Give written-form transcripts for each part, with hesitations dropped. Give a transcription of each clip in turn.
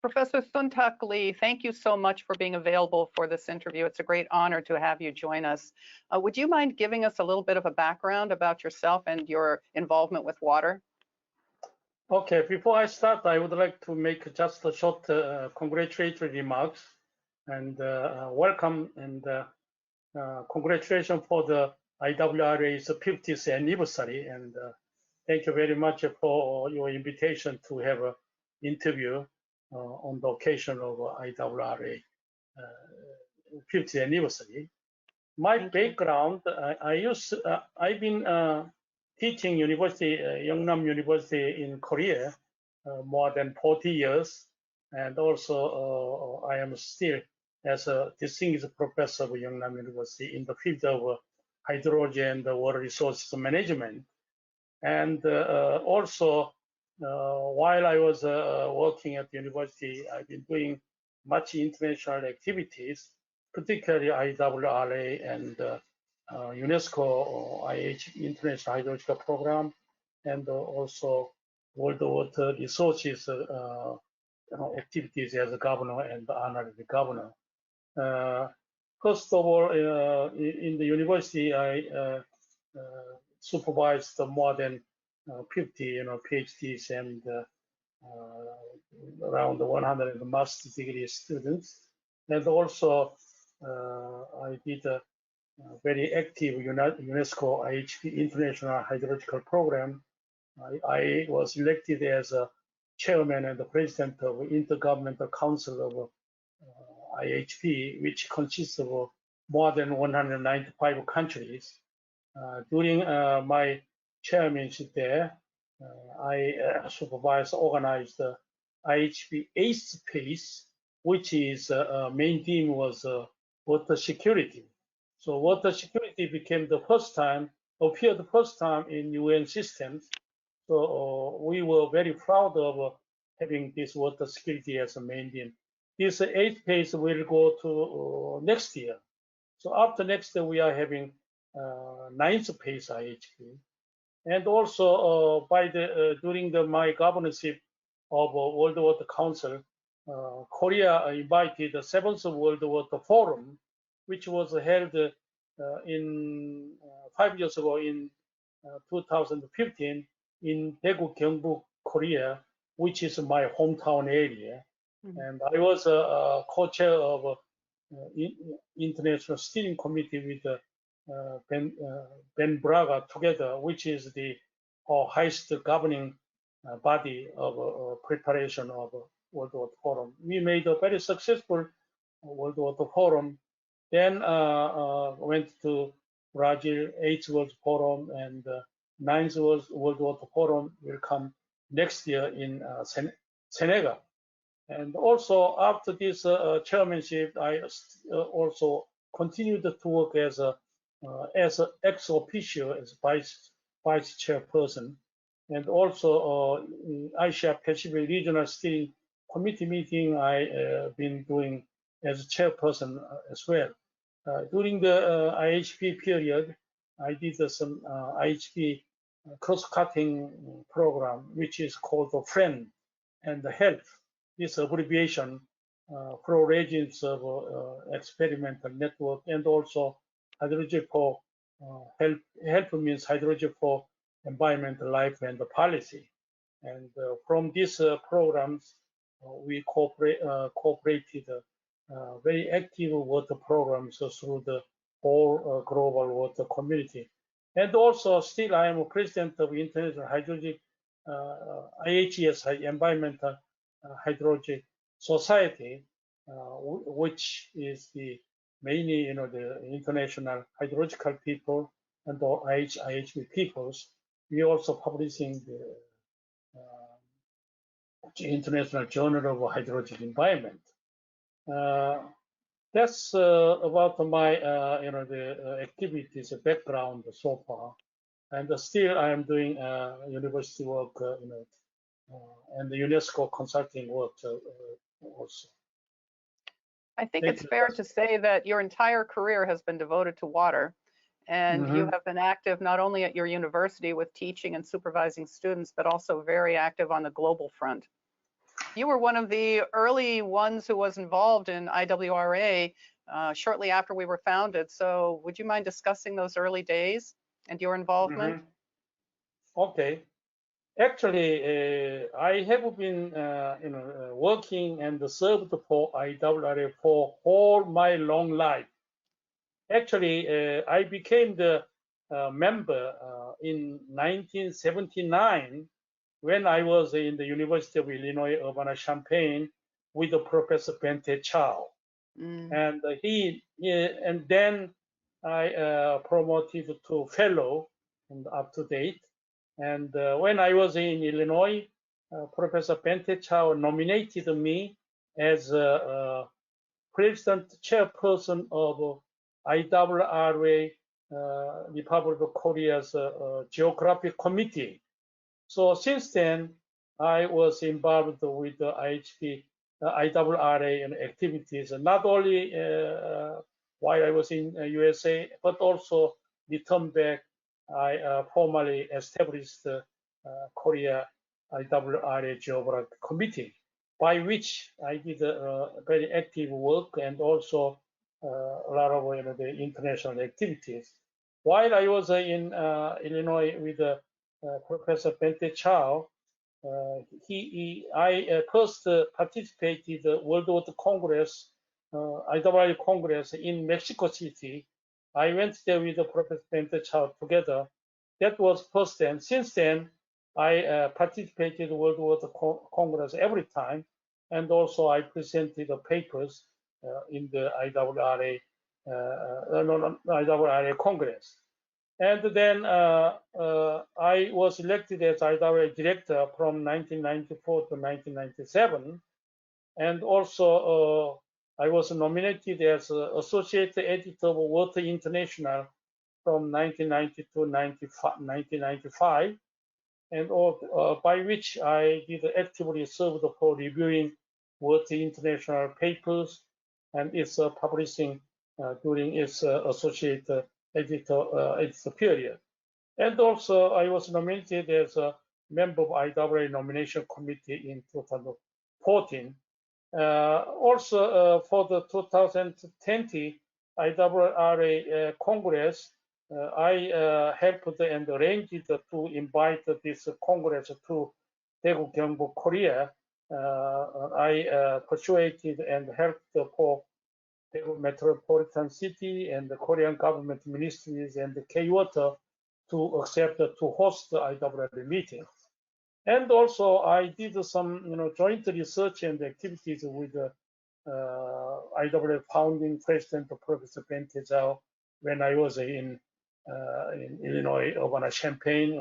Professor Soontak Lee, thank you so much for being available for this interview. It's a great honor to have you join us. Would you mind giving us a little bit of a background about yourself and your involvement with water? Okay, before I start, I would like to make just a short congratulatory remarks and welcome and congratulations for the IWRA's 50th anniversary. And thank you very much for your invitation to have an interview on the occasion of IWRA 50th anniversary. My background, I've been teaching university, Yeungnam University in Korea, more than 40 years. And also I am still as a distinguished professor of Yeungnam University in the field of hydrology and water resources management. And also, while I was working at the university, I've been doing much international activities, particularly IWRA and UNESCO-IHP International Hydrological Program, and also World Water Resources activities as a governor and honorary governor. First of all, in the university, I supervised more than 50, PhDs and around 100 master's degree students, and also I did a very active UNESCO-IHP International Hydrological Program. I was elected as a chairman and the president of Intergovernmental Council of IHP, which consists of more than 195 countries. During my chairmanship there, I supervised, organized the IHP space, which is main theme was water security. So water security became the first time, appeared the first time in UN systems. So we were very proud of having this water security as a main theme. This 8th phase will go to next year. So after next year, we are having 9th phase IHP. And also during my governorship of World Water Council, Korea invited the 7th World Water Forum, which was held in 5 years ago in 2015 in Daegu-Gyeongbuk, Korea, which is my hometown area. And I was a co-chair of International Steering Committee with Ben Braga together, which is the highest governing body of preparation of World Water Forum. We made a very successful World Water Forum. Then went to Brazil, 8th World Forum, and 9th World Water Forum will come next year in Senegal. And also after this chairmanship, I also continued to work as an ex-officio, as vice chairperson, and also Asia Pacific Regional Steering Committee meeting I been doing as chairperson as well. During the IHP period, I did some IHP cross-cutting program, which is called the FRIEND and the HELP. This abbreviation for regions of experimental network, and also hydrology for HELP means hydrology for environmental life and policy. And from these programs, we cooperated very active water programs through the whole global water community. And also still I am a president of International Hydrologic IHES Environmental Hydrology Society, which is the mainly the international hydrological people and the IHP peoples. We also publishing the International Journal of Hydrologic Environment. That's about my the activities background so far, and still I am doing university work and the UNESCO consulting work also. I think it's fair to say that your entire career has been devoted to water, and you have been active not only at your university with teaching and supervising students, but also very active on the global front. You were one of the early ones who was involved in IWRA shortly after we were founded. So would you mind discussing those early days and your involvement? Okay. Actually, I have been, working and served for IWRA for all my long life. Actually, I became the member in 1979 when I was in the University of Illinois Urbana-Champaign with the Professor Venti Chao. And and then I promoted to fellow and up to date. And when I was in Illinois, Professor Venti Chao nominated me as President Chairperson of IWRA, Republic of Korea's Geographic Committee. So since then, I was involved with the IHP, IWRA and activities, not only while I was in USA, but also returned back. I formally established the Korea IWRA Geographic Committee, by which I did very active work and also a lot of the international activities. While I was in Illinois with Professor Venti Chao, I first participated World Water Congress, IWRA Congress in Mexico City. I went there with Professor Venti Chao together. That was first then. Since then, I participated World Water Congress every time, and also I presented the papers in the IWRA Congress. And then I was elected as IWRA director from 1994 to 1997. And also I was nominated as associate editor of Water International from 1990 to 1995. And by which I did actively serve for reviewing Water International papers and its publishing during its associate editor period. And also, I was nominated as a member of IWRA nomination committee in 2014. Also, for the 2020 IWRA Congress, I helped and arranged to invite this Congress to Daegu-Gyeongbuk, Korea. I persuaded and helped for Daegu Metropolitan City and the Korean government ministries and the K-Water to accept to host the IWRA meeting. And also I did some joint research and activities with IWRA founding president Professor Venti Chao when I was in Illinois Urbana-Champaign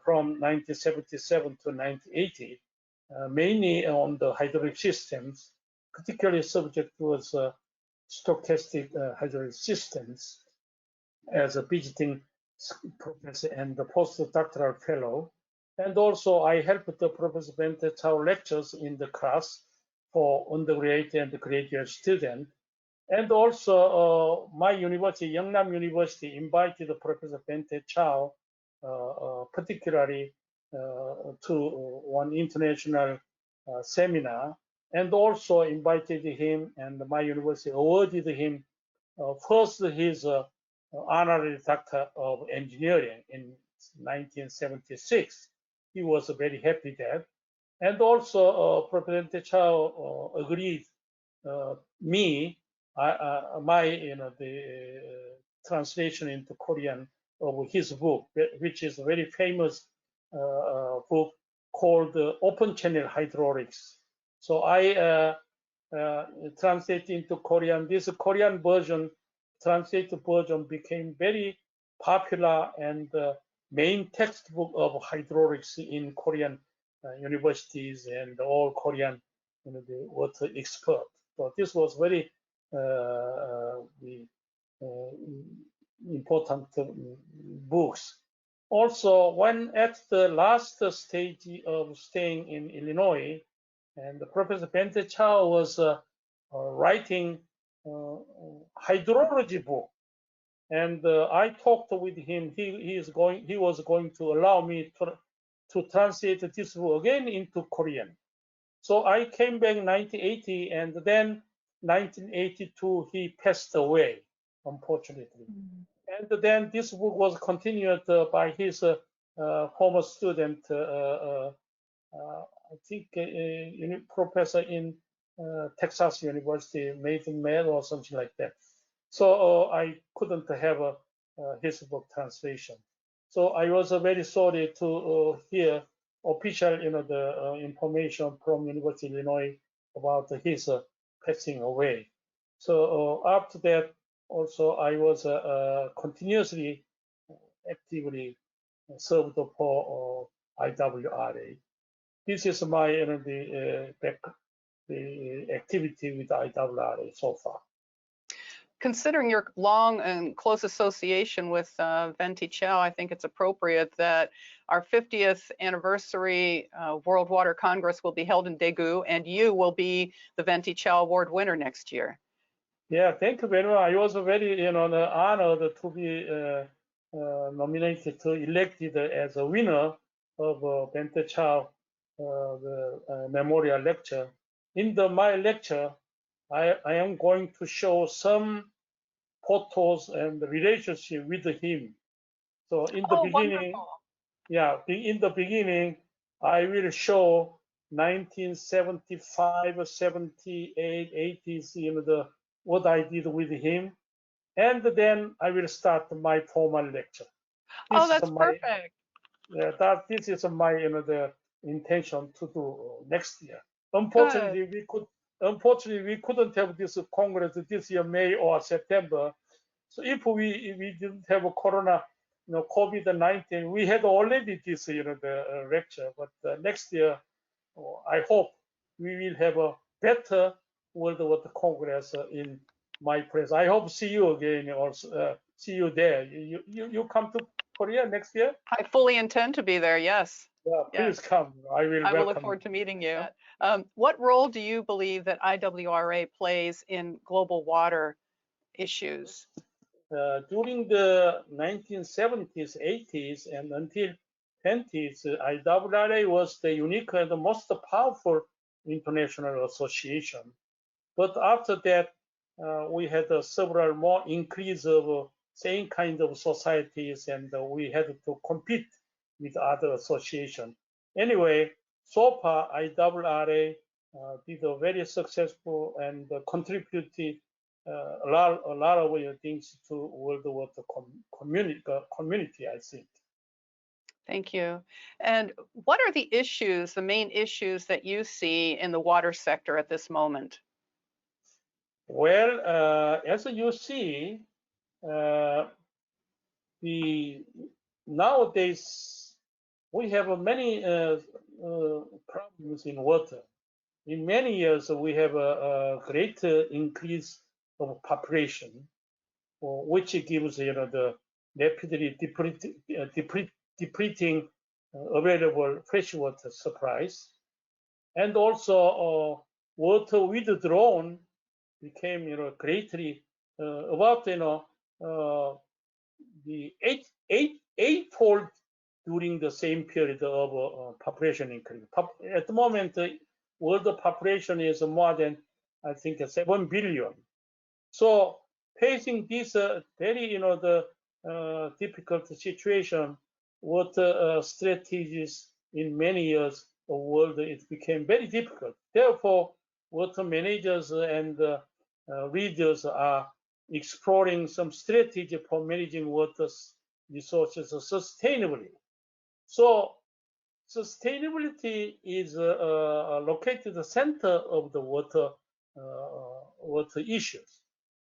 from 1977 to 1980, mainly on the hydraulic systems, particularly subject was stochastic hydraulic systems as a visiting professor and the postdoctoral fellow. And also I helped the Professor Venti Chao lectures in the class for undergraduate and graduate students. And also my university, Yeungnam University, invited Professor Venti Chao particularly to one international seminar, and also invited him, and my university awarded him first his honorary doctor of engineering in 1976. He was very happy there. And also President Chao agreed me, the translation into Korean of his book, which is a very famous book called Open Channel Hydraulics. So I translated into Korean. This Korean version, translated version, became very popular and main textbook of hydraulics in Korean universities and all Korean the water expert. So this was very important books. Also, when at the last stage of staying in Illinois, and Professor Venti Chao was writing hydrology book, and I talked with him. He was going to allow me to translate this book again into Korean. So I came back in 1980, and then 1982 he passed away, unfortunately. And then this book was continued by his former student, I think professor in Texas University, Nathan Mann or something like that. So I couldn't have his book translation. So I was very sorry to hear official, the information from University of Illinois about his passing away. So after that, also I was continuously actively served for IWRA. This is my the activity with IWRA so far. Considering your long and close association with Venti Chao, I think it's appropriate that our 50th anniversary World Water Congress will be held in Daegu, and you will be the Venti Chao Award winner next year. Yeah, thank you very much. I was very, honored to be nominated, elected as a winner of Venti Chao the memorial lecture. In my lecture, I am going to show some photos and relationship with him. So in the beginning, wonderful. yeah, in the beginning, I will show 1975, 78, 80s, what I did with him, and then I will start my formal lecture. That's perfect. Yeah, this is my, the intention to do next year. Unfortunately, we couldn't have this Congress this year, May or September. So if we didn't have a Corona, COVID-19, we had already this, the lecture. But next year, I hope we will have a better World Water Congress in my place. I hope see you again, or see you there. You come to Korea next year? I fully intend to be there. Yes. Yeah, please come. I will look forward to meeting you. What role do you believe that IWRA plays in global water issues? During the 1970s, 80s, and until 20s, IWRA was the unique and the most powerful international association. But after that, we had several more increase of same kind of societies, and we had to compete with other associations. Anyway, so far, IWRA did a very successful and contributed a lot of things to World Water community, I think. Thank you. And what are the issues, the main issues that you see in the water sector at this moment? Well, as you see, nowadays we have many problems in water. In many years, we have a great increase of population, which gives the rapidly depleting available freshwater supplies, and also water withdrawn became greatly about the eightfold during the same period of population increase. At the moment, world population is more than, I think, 7 billion. So facing this very difficult situation, water strategies in many years of world, it became very difficult. Therefore, water managers and leaders are exploring some strategy for managing water resources sustainably. So sustainability is located at the center of the water issues.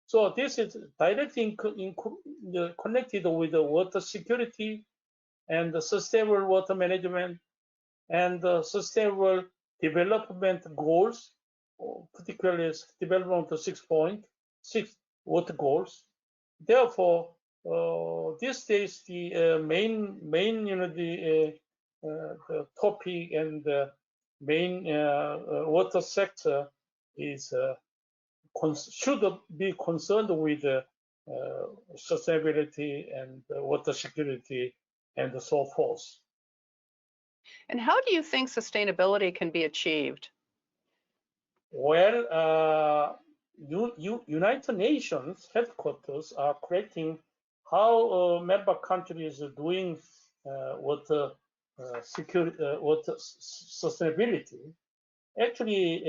So this is directly connected with the water security and the sustainable water management and the sustainable development goals, particularly development of 6.6 water goals. Therefore, these days the main the topic and the main water sector is should be concerned with sustainability and water security and so forth. And how do you think sustainability can be achieved? Well, United Nations headquarters are correcting how member countries are doing water sustainability. Actually,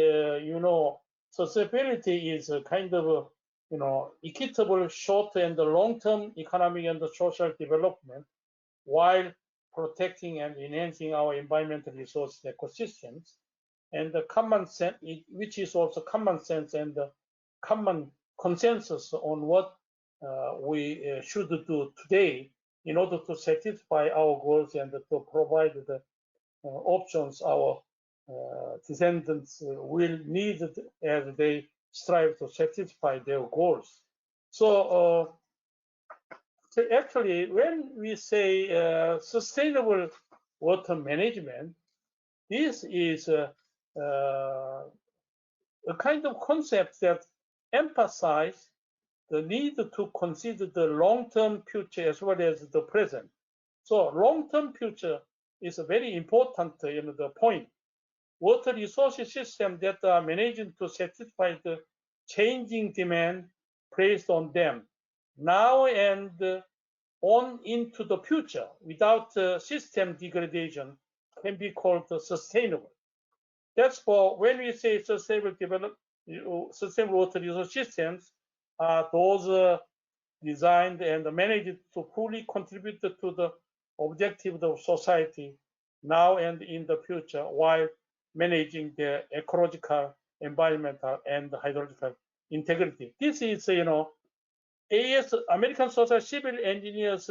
sustainability is a kind of equitable short and long-term economic and social development while protecting and enhancing our environmental resource ecosystems. And the common sense, which is also common sense and the common consensus on what we should do today in order to satisfy our goals and to provide the options our descendants will need as they strive to satisfy their goals. So actually, when we say sustainable water management, this is a kind of concept that emphasizes the need to consider the long-term future as well as the present. So long-term future is a very important the point. Water resources systems that are managed to satisfy the changing demand placed on them now and on into the future without system degradation can be called sustainable. That's for when we say sustainable water resource systems are those designed and managed to fully contribute to the objectives of society now and in the future while managing the ecological, environmental, and hydrological integrity. This is, AS, American Social Civil Engineers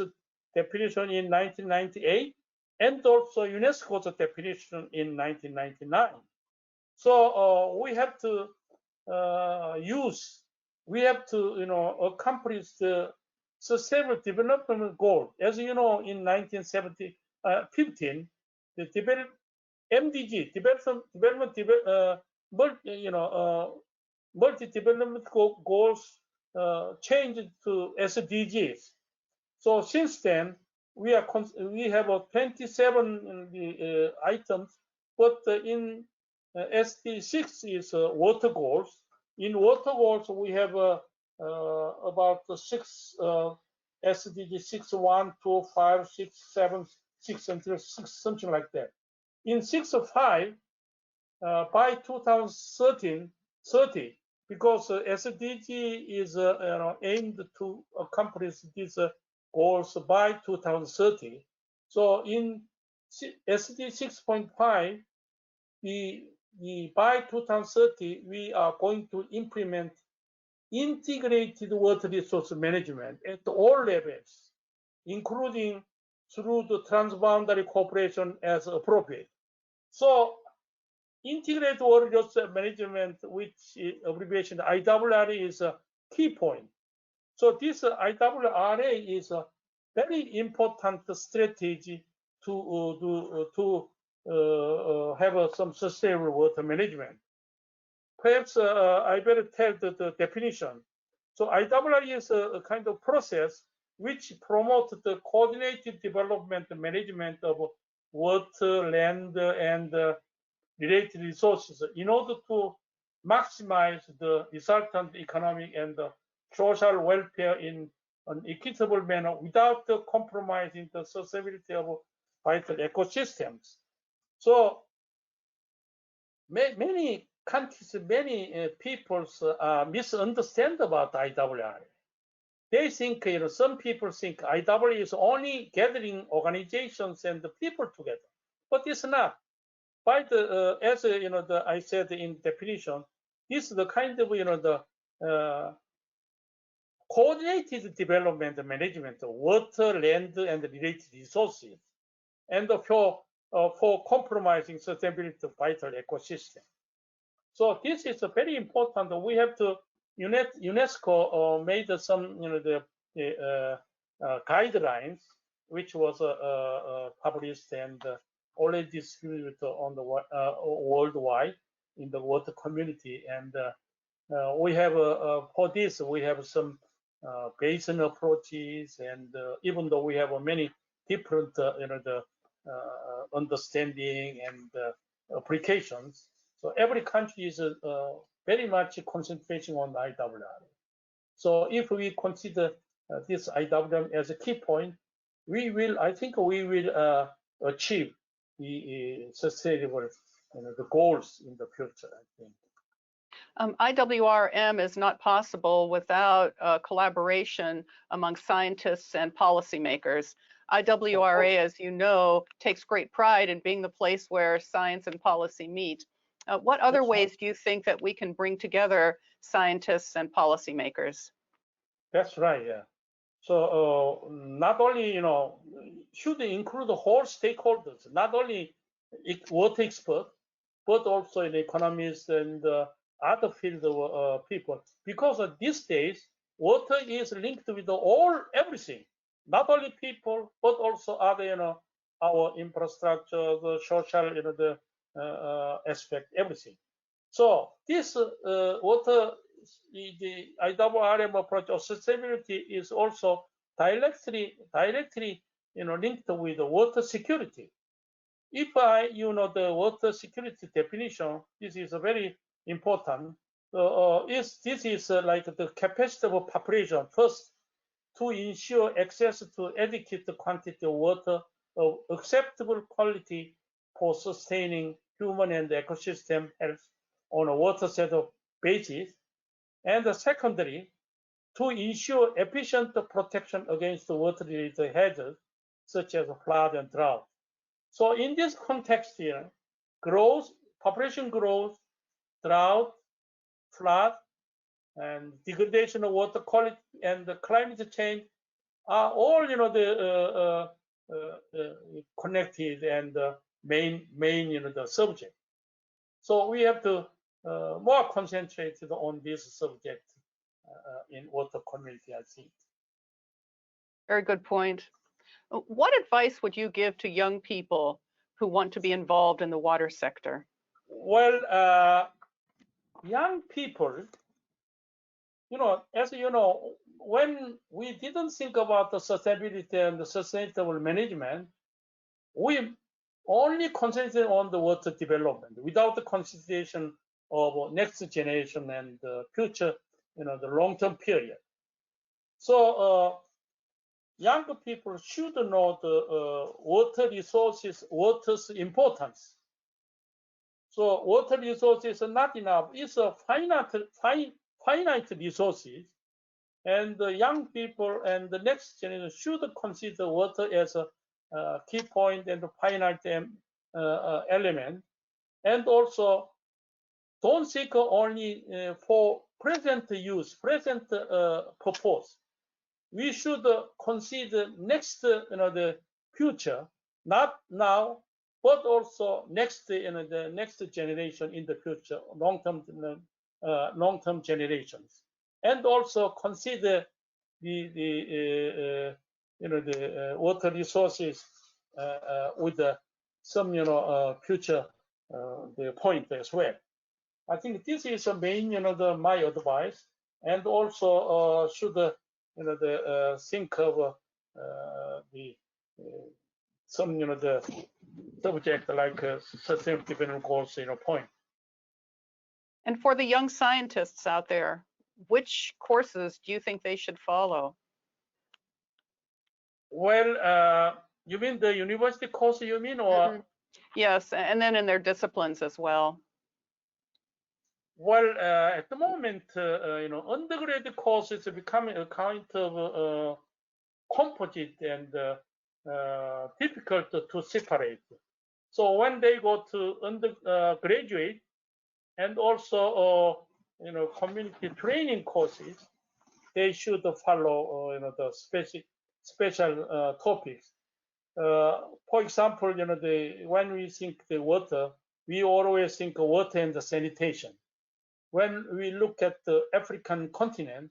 definition in 1998, and also UNESCO's definition in 1999. So we have to accomplish the sustainable development goal. As you know, in 1915, the MDG, multi-development goals changed to SDGs. So since then, we have 27 items, but in SDG 6 is water goals. In water goals, we have about 6 SDG 6, 1, 2, 5, 6, 7, 6, until 6, something like that. In 6 of 5, by 2030, because SDG is aimed to accomplish these goals by 2030. So in SDG 6.5, by 2030, we are going to implement integrated water resource management at all levels, including through the transboundary cooperation as appropriate. So integrated water resource management, which abbreviation IWRA, is a key point. So this IWRA is a very important strategy to have some sustainable water management. Perhaps I better tell the definition. So IWRA is a kind of process which promotes the coordinated development and management of water, land, and related resources in order to maximize the resultant economic and social welfare in an equitable manner without compromising the sustainability of vital ecosystems. So many countries, many people misunderstand about IWRA. They think, some people think IWRA is only gathering organizations and the people together, but it's not. By the as I said in definition, this is the kind of the coordinated development and management of water, land, and related resources, and for compromising sustainability of vital ecosystem. So this is a very important. We have to UNESCO made some the guidelines, which was published and already distributed on the worldwide in the water community. And we have for this we have some basin approaches, and even though we have many different understanding and applications, So every country is very much concentration on IWRA. So if we consider this IWRA as a key point, I think we will achieve the sustainable, the goals in the future, I think. IWRM is not possible without collaboration among scientists and policymakers. IWRA, as you know, takes great pride in being the place where science and policy meet. What other ways do you think that we can bring together scientists and policymakers? That's right, yeah. So not only, should include the whole stakeholders, not only water experts, but also in economists and other field of people, because these days water is linked with everything, not only people but also other our infrastructure, the social the aspect, everything. So this water, the IWRM approach of sustainability is also directly linked with the water security. If the water security definition, this is very important. This is like the capacity of population first to ensure access to adequate quantity of water of acceptable quality for sustaining human and ecosystem health on a water set of basis. And secondly, to ensure efficient protection against water-related hazards such as flood and drought. So in this context here, population growth, drought, flood, and degradation of water quality and the climate change are all connected and main the subject. So we have to more concentrate on this subject in water community, I think. Very good point. What advice would you give to young people who want to be involved in the water sector? Well, young people, as you know, when we didn't think about the sustainability and the sustainable management, we only concentrate on the water development without the consideration of next generation and the future, the long-term period. So young people should know the water resources, water's importance. So water resources are not enough. It's a finite resources, and the young people and the next generation should consider water as a key point and a finite element, and also don't seek only for present use, present purpose. We should consider next, the future, not now, but also next, the next generation in the future, long-term generations, and also consider the water resources with some, future the point as well. I think this is the main, my advice, and also should think of some the subject like sustainable development goals point. And for the young scientists out there, which courses do you think they should follow? Well, you mean the university course, you mean, or? Yes, and then in their disciplines as well. Well, at the moment, undergraduate courses are becoming a kind of composite and difficult to separate. So when they go to undergraduate and also, community training courses, they should follow, the special topics. For example, when we think the water, we always think of water and the sanitation. When we look at the African continent,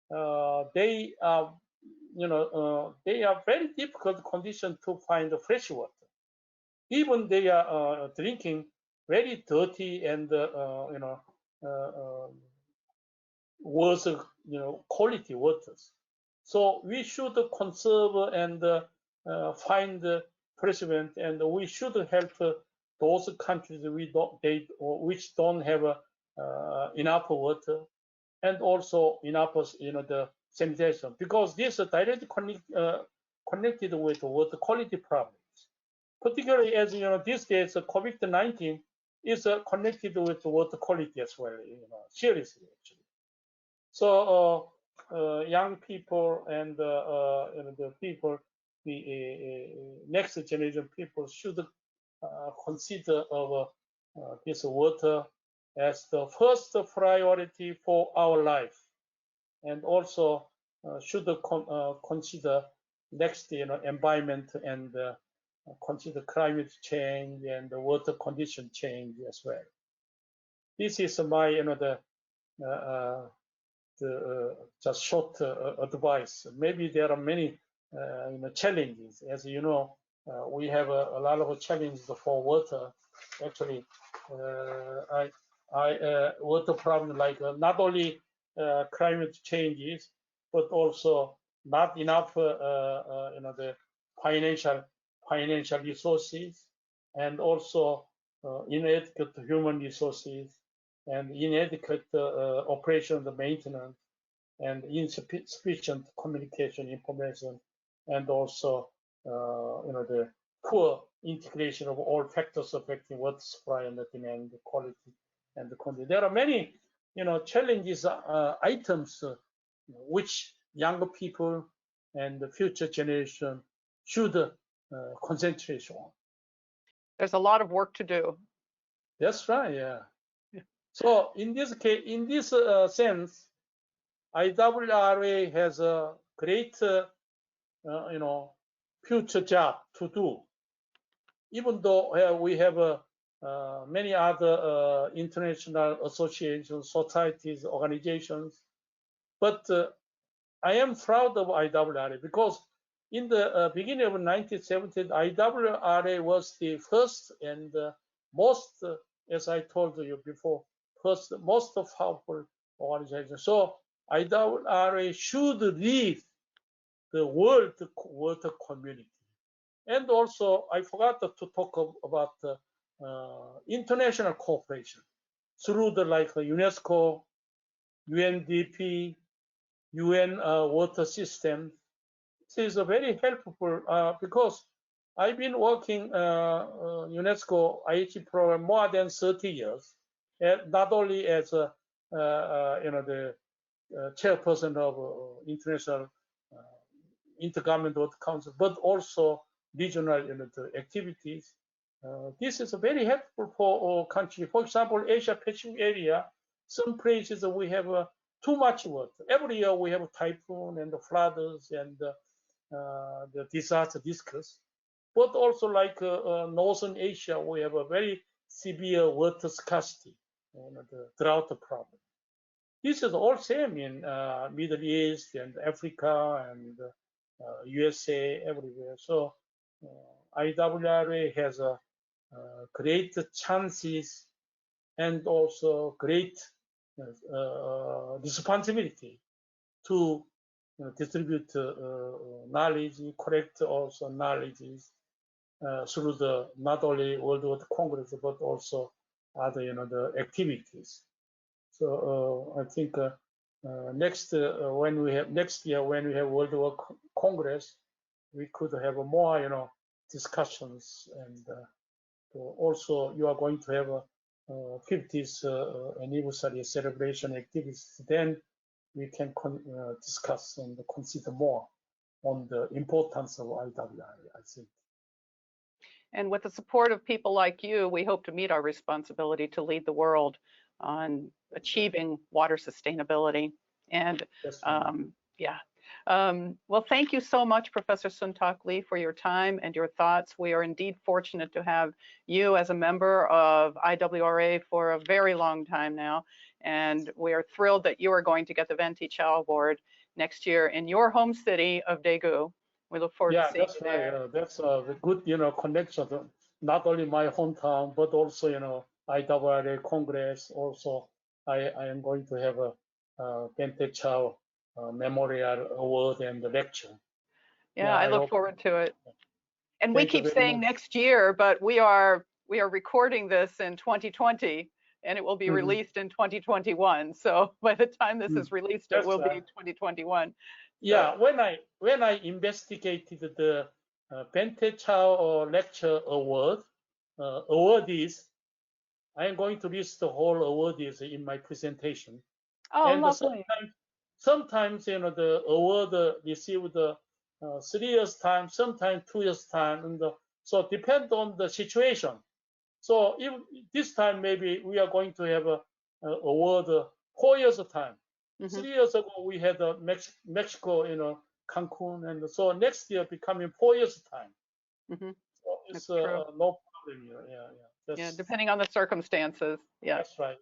they are very difficult condition to find fresh water. Even they are drinking very dirty and worse, quality waters. So we should conserve and find preservation, and we should help those countries which don't have enough water, and also enough, the sanitation, because this is directly connected with water quality problems. Particularly as these days, COVID-19 is connected with water quality as well, seriously actually. So young people and the people, the next generation people should consider of this water as the first priority for our life, and also should consider next, environment, and consider climate change and the water condition change as well. This is my, just short advice. Maybe there are many challenges. As you know, we have a lot of challenges for water. Actually, water problem, like not only climate changes, but also not enough, the financial resources, and also inadequate human resources, and inadequate operation and maintenance, and insufficient communication information, and also the poor integration of all factors affecting water supply and the demand, the quality, and the quantity. There are many challenges, items which younger people and the future generation should concentrate on. There's a lot of work to do. That's right. Yeah. So in this case, in this sense, IWRA has a great, future job to do. Even though we have many other international associations, societies, organizations, but I am proud of IWRA because in the beginning of 1970s, IWRA was the first and most, as I told you before, most powerful organization. So IWRA should lead the world water community. And also, I forgot to talk about international cooperation through the UNESCO, UNDP, UN water system. This is very helpful because I've been working UNESCO-IHP program more than 30 years, not only as the chairperson of International Intergovernmental Council, but also regional activities. This is very helpful for country. For example, Asia Pacific area, some places we have too much water. Every year we have typhoon and the floods and the disaster discus. But also like Northern Asia, we have a very severe water scarcity and the drought problem. This is all same in Middle East and Africa and USA, everywhere. So IWRA has great chances and also great responsibility to distribute knowledge, correct also knowledges through the not only World Water Congress but also other the activities. So I think next year when we have World Water Congress, we could have more discussions, and also you are going to have a 50th anniversary celebration activities. Then we can discuss and consider more on the importance of IWRA, I think. And with the support of people like you, we hope to meet our responsibility to lead the world on achieving water sustainability. And well, thank you so much, Professor Soontak Lee, for your time and your thoughts. We are indeed fortunate to have you as a member of IWRA for a very long time now. And we are thrilled that you are going to get the Venti Chao Award next year in your home city of Daegu. We look forward to seeing you there. That's a good, connection to not only my hometown, but also, IWRA Congress. Also, I am going to have a Venti Chao Memorial Award and the lecture. Yeah, I look forward to it. And we keep saying next year, but we are we are recording this in 2020, and it will be Mhm. released in 2021. So by the time this is released, it That's will be right. 2021. Yeah, So, when I investigated the Venti Chao Lecture Award awardees, I am going to list the whole awardees in my presentation. oh, And lovely. sometimes you know the award received 3 years time, sometimes 2 years time, and so depend on the situation. So if this time maybe we are going to have a award 4 years of time. Mhm. 3 years ago we had Mexico, you know, Cancun, and so next year becoming 4 years time. Mhm. So it's That's true. no problem here. Yeah, Yeah, depending on the circumstances. Yeah. that's right.